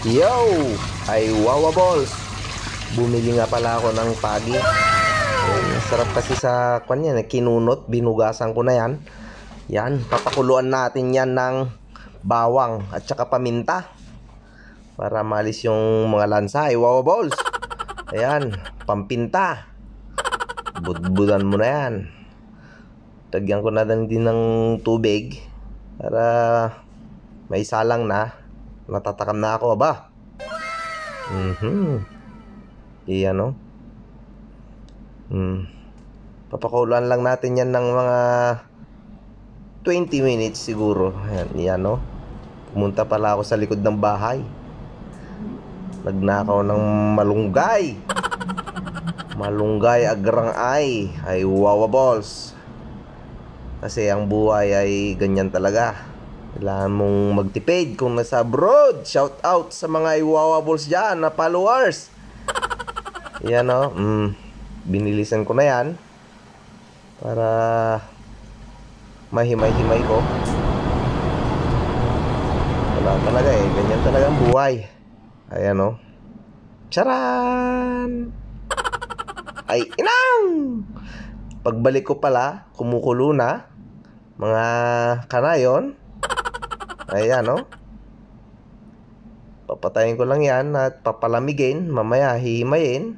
Yo! Ay wawa balls. Bumili nga pala ako ng pagi. Sarap kasi sa kanya, kinunot, binugasan ko na yan. Yan, papakuluan natin yan ng bawang at saka paminta para malis yung mga lansa. Ay wawa balls. Ayan, pampinta. Budbudan mo na yan. Tagyan ko na din ng tubig para may salang na. Natatakam na ako, aba. Iyan, no? Papakuluan lang natin yan ng mga 20 minutes siguro. Ayan, iyan, no? Pumunta pala ako sa likod ng bahay. Nagnakaw ng malunggay. Malunggay agrang ay wawa balls. Kasi ang buhay ay ganyan talaga. Kailangan mong magtipid kung nasa abroad. Shout out sa mga iwawa balls dyan na followers. Yan, o. Binilisan ko na yan para mahimay-himay ko. Wala talaga eh. Ganyan talaga ang buhay. Ayan, o. Charan! Ay, inang! Pagbalik ko pala, kumukulo na. Mga kanayon. Ayan, no? Papatayin ko lang yan at papalamigin. Mamaya hihimayin.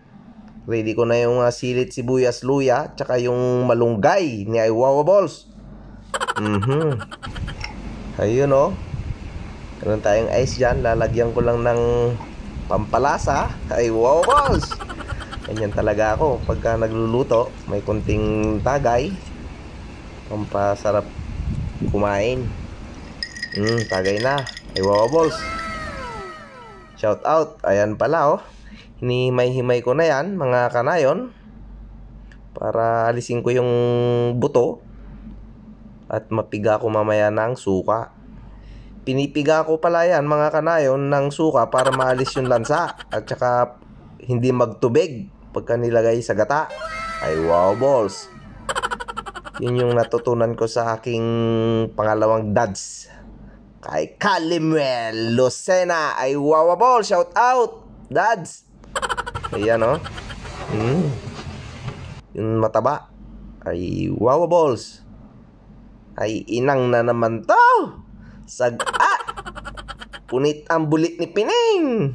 Ready ko na yung silit, sibuyas, luya, tsaka yung malunggay ni Iwawa Balls. Ayun, no? Meron tayong ice dyan. Lalagyan ko lang ng pampalasa. Iwawa Balls. Ganyan talaga ako pagka nagluluto. May konting tagay. Pampasarap kumain. Tagay na. Iwawa balls. Shout out. Ayan pala, oh. Hinihimay-himay ko na yan, mga kanayon. Para alisin ko yung buto. At mapiga ko mamaya ng suka. Pinipiga ko pala yan, mga kanayon, ng suka para maalis yung lansa. At saka hindi magtubig pagka nilagay sa gata. Iwawa balls. Yun yung natutunan ko sa aking pangalawang dads. Kay Calimuel Lucena. Ay wawa ball. Shout out, dads. Ayan, o. Yung mataba. Ay wawa balls. Ay inang na naman to. Saga. Punit ang bulit ni Pining.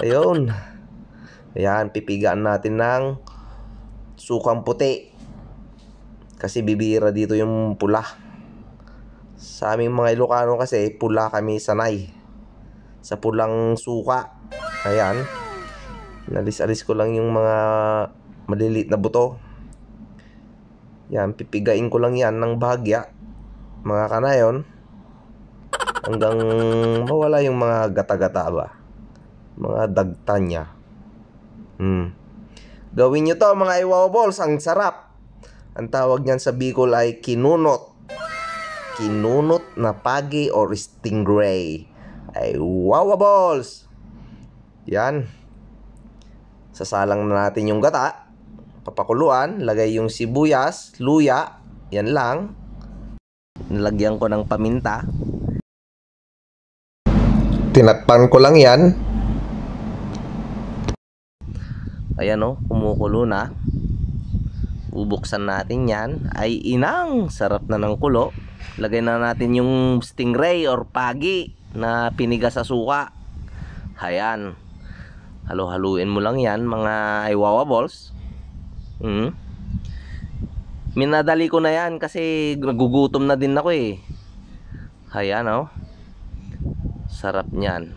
Ayun. Ayan, pipigaan natin ng sukang puti. Kasi bibira dito yung pula. Sa aming mga Ilocano kasi, pula kami sanay sa pulang suka. Ayan. Nalis-alis ko lang yung mga maliliit na buto. Yan, pipigain ko lang yan ng bahagya, mga kanayon, hanggang mawala yung mga gata-gata ba, mga dagta niya. Gawin nyo to, mga iwawa balls. Ang sarap. Ang tawag niyan sa Bicol ay kinunot. Kinunot na pagi or stingray. Ay wawa balls. Yan. Sasalang na natin yung gata. Papakuluan. Lagay yung sibuyas, luya. Yan lang. Nilagyan ko ng paminta. Tinakpan ko lang yan. Ayan, o. Kumukulo na. Bubuksan natin yan. Ay inang. Sarap na ng kulo. Lagay na natin yung stingray or pagi na piniga sa suka. Ayan. Halo-haluin mo lang yan, mga iwawa balls. Minadali ko na yan kasi nagugutom na din ako eh. Ayan, oh. Sarap niyan.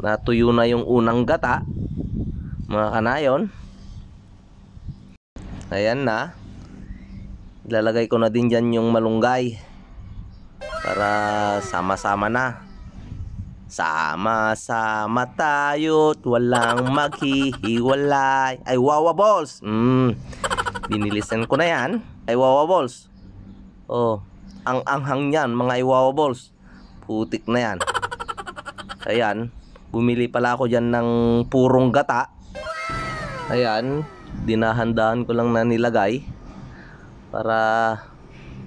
Natuyo na yung unang gata, mga kanayon. Ayan na. Ilalagay ko na din dyan yung malunggay para sama-sama na. Sama-sama tayo't walang maghihiwalay. Ay wawa balls. Binilisan ko na yan. Ay wawa balls. Oh, ang anghang yan, mga iwawa balls. Putik na yan. Ayan. Bumili pala ako dyan ng purong gata. Ayan. Dinahandaan ko lang na nilagay para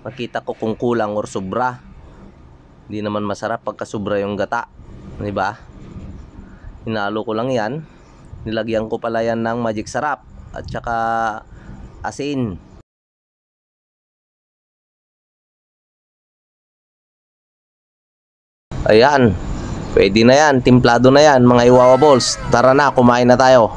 makita ko kung kulang or sobra. Hindi naman masarap pagka sobra yung gata, di ba? Hinalo ko lang yan. Nilagyan ko pala yan ng magic sarap at saka asin. Ayan, pwede na yan, timplado na yan mga Iwawa Balls. Tara na, kumain na tayo.